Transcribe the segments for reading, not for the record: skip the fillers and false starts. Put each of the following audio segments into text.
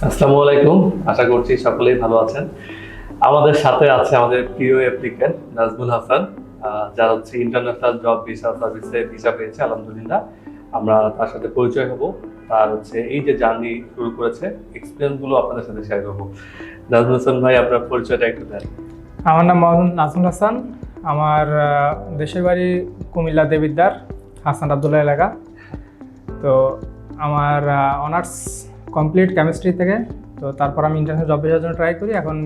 আসসালামু আলাইকুম। আশা করছি সকলেই ভালো আছেন। আমাদের সাথে আছে আমাদের প্রিয় অ্যাপ্লিকেন্ট নাজমুল হাসান, যার হচ্ছে ইন্টারন্যাশনাল জব ভিসা সার্ভিসে ভিসা পেয়েছে আলহামদুলিল্লাহ। আমরা তার সাথে পরিচয় হব, তার হচ্ছে এই যে জার্নি শুরু করেছে এক্সপিরিয়েন্স গুলো আপনাদের সাথে শেয়ার করবো। নাজমুল হাসান ভাই, আপনার পরিচয়টা একটু দেন। আমার নাম মোহাম্মদ নাজমুল হাসান। আমার দেশের বাড়ি কুমিল্লা দেবিদ্বার হাসান আবদুল্লাহ এলাকা। তো আমার অনার্স কমপ্লিট কেমিস্ট্রি থেকে। তো তারপর আমি ইন্টারন্যাশনাল জব ভিসার জন্য ট্রাই করি। এখন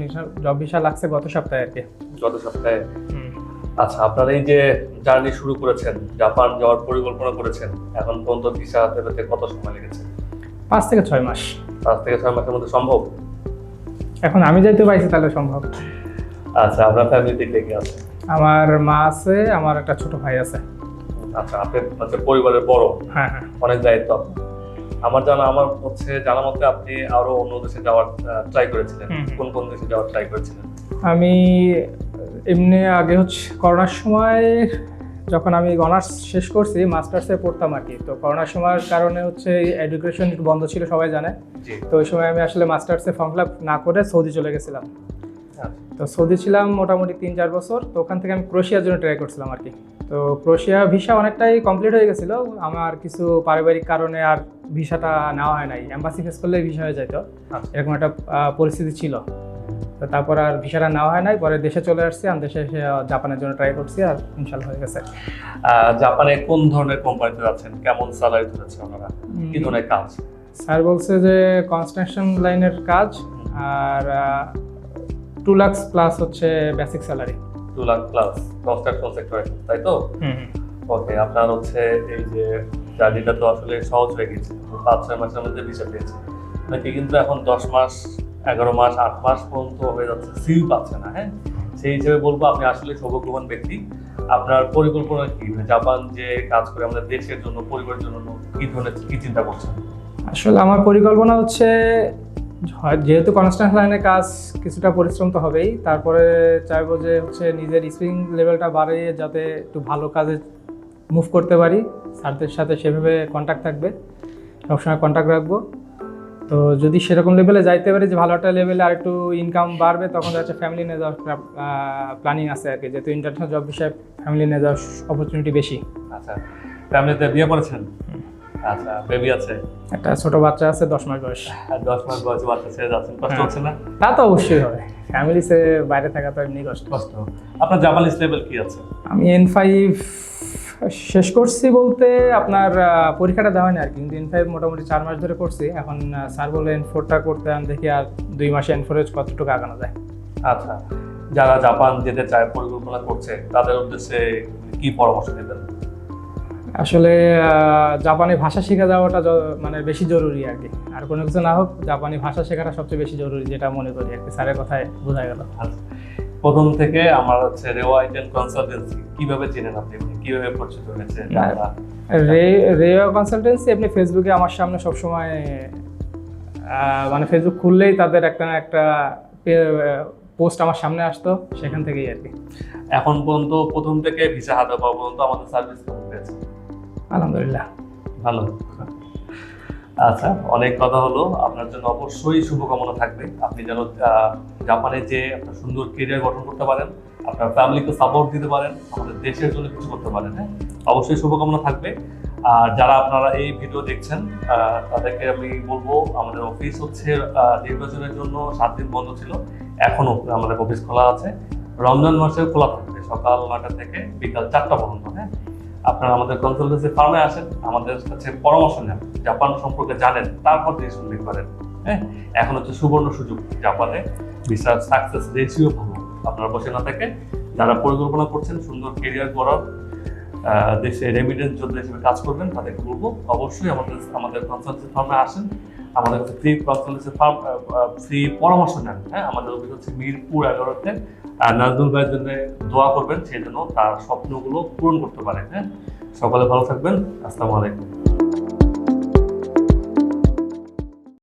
জব ভিসা লাগছে গত সপ্তাহে আর কি। গত সপ্তাহে? আচ্ছা, আপনারা এই যে জার্নি শুরু করেছেন, জাপান যাওয়ার পরিকল্পনা করেছেন, এখন পর্যন্ত ভিসা হাতে পেতে কত সময় লেগেছে? 5 থেকে 6 মাস। 5 থেকে 6 মাসের মধ্যে সম্ভব? এখন আমি যাইতে পাইছি তাহলে সম্ভব। আচ্ছা, আপনার ফ্যামিলিতে কে কে আছে? আমার মা আছে, আমার একটা ছোট ভাই আছে। আচ্ছা, আপনি হচ্ছে পরিবারের বড়। হ্যাঁ হ্যাঁ। অনেক দায়িত্ব আপনার। আমার হচ্ছে জানা মতে আপনি আরো অন্য দেশে যাওয়ার ট্রাই করেছিলেন। কোন কোন দেশে যাওয়ার ট্রাই করেছিলেন? আমি এমনি আগে হচ্ছে করোনার সময়, যখন আমি অনার্স শেষ করছি, মাস্টার্সে পড়তাম আর কি। তো করোনার সময়ের কারণে হচ্ছে এডুকেশন একটু বন্ধ ছিল, সবাই জানে। তো ওই সময় আমি আসলে মাস্টার্সে ফর্ম ফিল আপ না করে সৌদি চলে গেছিলাম। তো সৌদি ছিলাম মোটামুটি 3-4 বছর। তো ওখান থেকে আমি ক্রোয়েশিয়ার জন্য ট্রাই করছিলাম আর কি। তো ক্রোয়েশিয়া ভিসা অনেকটাই কমপ্লিট হয়ে গেছিলো। আমার কিছু পারিবারিক কারণে আর ভিসাটা নেওয়া হয় নাই। এম্বাসি ফেস করলে ভিসা হয়ে যেত, এরকম একটা পরিস্থিতি ছিল। তো তারপর আর ভিসাটা নেওয়া হয় নাই। পরে দেশে চলে আসছি, আমি দেশে এসে জাপানের জন্য ট্রাই করছি, আর ইনশাল্লাহ হয়ে গেছে। জাপানে কোন ধরনের কোম্পানিতে যাচ্ছেন? কেমন স্যালারি দিচ্ছে ওনারা? কি ধরনের কাজ? স্যার বলছে যে কনস্ট্রাকশন লাইনের কাজ, আর 2 লাখ প্লাস হচ্ছে basic salary. 2 lakh plus construction সেক্টরে, তাই তো? ওকে, আপনার হচ্ছে এই যে জার্নিটা তো আসলে সহজ হয়ে গেছে, 5-6 মাসের মধ্যে ভিসা পেয়েছে। নাকি কিন্তু এখন 10 মাস, 11 মাস, 8 মাস পর্যন্ত হয়ে যাচ্ছে, সিল পাচ্ছে না। হ্যাঁ, সেই হিসেবে বলবো আপনি আসলে সৌভাগ্যবান ব্যক্তি। আপনার পরিকল্পনা কি? জাপান যে কাজ করে আমাদের দেশের জন্য, পরিবারের জন্য কি ধরনের কি চিন্তা করছেন? আসলে আমার পরিকল্পনা হচ্ছে, যেহেতু কনস্ট্রাকশন লাইনের কাজ, কিছুটা পরিশ্রম তো হবেই। তারপরে চাইবো যে হচ্ছে নিজের স্পিকিং লেভেলটা বাড়িয়ে যাতে একটু ভালো কাজে মুভ করতে পারি। স্যারদের সাথে সেভাবে কন্ট্যাক্ট থাকবে, সবসময় কন্ট্যাক্ট রাখবো। তো যদি সেরকম লেভেলে যাইতে পারি, যে ভালো একটা লেভেলে আর একটু ইনকাম বাড়বে, তখন হচ্ছে ফ্যামিলি নিয়ে যাওয়ার প্ল্যানিং আছে আর কি। যেহেতু ইন্টারন্যাশনাল জব বিষয়ে ফ্যামিলি নিয়ে যাওয়ার অপরচুনিটি বেশি। আচ্ছা, ফ্যামিলিতে বিয়ে করেছেন? আচ্ছা, বেবি আছে? একটা ছোট বাচ্চা আছে, 10 মাস বয়স। 10 মাস বয়সে বাচ্চা ছেড়ে যাচ্ছেন, কষ্ট হচ্ছে না? তা তো অবশ্যই হবে, ফ্যামিলি ছেড়ে বাইরে থাকা তো এমনি কষ্ট। আপনার জাপানিজ লেভেল কি আছে? আমি N5 শেষ করছি বলতে আপনার পরীক্ষাটা দেওয়া হয়নি আর কি, কিন্তু N5 মোটামুটি 4 মাস ধরে করছি। এখন স্যার বলে N4টা করতে, আমি দেখি আর 2 মাসে N4 কতটুকু আগানো যায়। আচ্ছা, যারা জাপান যেতে চায়, পরিকল্পনা করছে, তাদের উদ্দেশ্যে কি পরামর্শ দেবেন? আসলে জাপানি ভাষা শিখে যাওয়াটা মানে বেশি জরুরি আর কি। আর কোনো কিছু না হোক, জাপানি ভাষা শেখাটা সবচেয়ে বেশি জরুরি, যেটা মনে করি আর কি। স্যারের কথায় বোঝা গেল। প্রথম থেকে আমার হচ্ছে রেওয়া ইন্ডিয়ান কনসালটেন্সি কিভাবে চেনেন আপনি? কিভাবে পরিচিত হয়েছে? রেওয়া কনসালটেন্সি আপনি ফেসবুকে আমার সামনে সবসময়, মানে ফেসবুক খুললেই তাদের একটা না একটা পোস্ট আমার সামনে আসতো, সেখান থেকেই আর কি। এখন পর্যন্ত প্রথম থেকে ভিসা হাতে পাওয়া পর্যন্ত আমাদের সার্ভিস কেমন পেয়েছে? আলহামদুলিল্লাহ ভালো। আচ্ছা, অনেক কথা হলো। আপনার জন্য অবশ্যই শুভকামনা থাকবে। আপনি যেন জাপানে যে একটা সুন্দর কেরিয়ার গঠন করতে পারেন, আপনার ফ্যামিলিকে সাপোর্ট দিতে পারেন, আমাদের দেশের জন্য কিছু করতে পারেন। হ্যাঁ, অবশ্যই শুভকামনা থাকবে। আর যারা আপনারা এই ভিডিও দেখছেন, তাদেরকে আমি বলবো, আমাদের অফিস হচ্ছে নির্বাচনের জন্য 7 দিন বন্ধ ছিল, এখনো আমাদের অফিস খোলা আছে। রমজান মাসে খোলা থাকবে সকাল 9টা থেকে বিকাল 4টা পর্যন্ত। হ্যাঁ, আপনারা আমাদের কনসালটেন্সি ফার্মে আসেন, আমাদের কাছে পরামর্শ নেন, জাপান সম্পর্কে জানেন, তারপর ডিসিশন নিতে পারেন। হ্যাঁ, এখন হচ্ছে সুবর্ণ সুযোগ। জাপানে ভিসার সাকসেস রেশিও ভালো। আপনারা বসে না থেকে যারা পরিকল্পনা করছেন সুন্দর কেরিয়ার করার, দেশে রেমিটেন্স যোদ্ধা হিসেবে কাজ করবেন, তাদেরকে বলবো অবশ্যই আমাদের কনসালটেন্সি ফার্মে আসেন। আমাদের কাছে ফ্রি কনসালটেন্সি ফার্ম, ফ্রি পরামর্শ নেন। হ্যাঁ, আমাদের অফিস হচ্ছে মিরপুর 11-তে। নাজমুল ভাইয়ের জন্য দোয়া করবেন, সেই জন্য তার স্বপ্নগুলো পূরণ করতে পারেন। হ্যাঁ, সকলে ভালো থাকবেন। আসসালামু আলাইকুম।